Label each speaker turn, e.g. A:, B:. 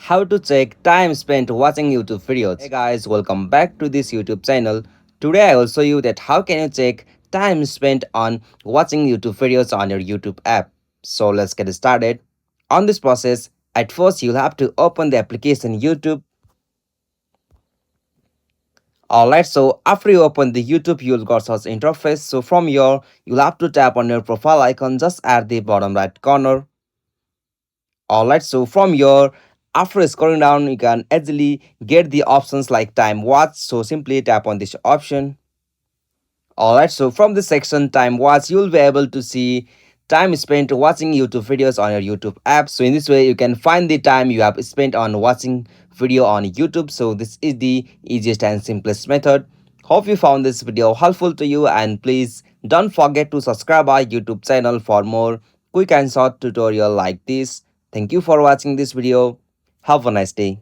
A: how to check time spent watching YouTube videos. Hey guys, welcome back to this YouTube channel. Today I will show you that how can you check time spent on watching YouTube videos on your YouTube app. So let's get started. On this process, at first you'll have to open the application YouTube. Alright, so after you open the YouTube, you'll got such interface. So from here, you'll have to tap on your profile icon just at the bottom right corner. Alright, so from here, after scrolling down, you can easily get the options like time watch. So simply tap on this option. Alright, so from this section time watch, you'll be able to see time spent watching YouTube videos on your YouTube app. So in this way, you can find the time you have spent on watching video on YouTube. So this is the easiest and simplest method. Hope you found this video helpful to you, and please don't forget to subscribe our YouTube channel for more quick and short tutorial like this. Thank you for watching this video. Have a nice day.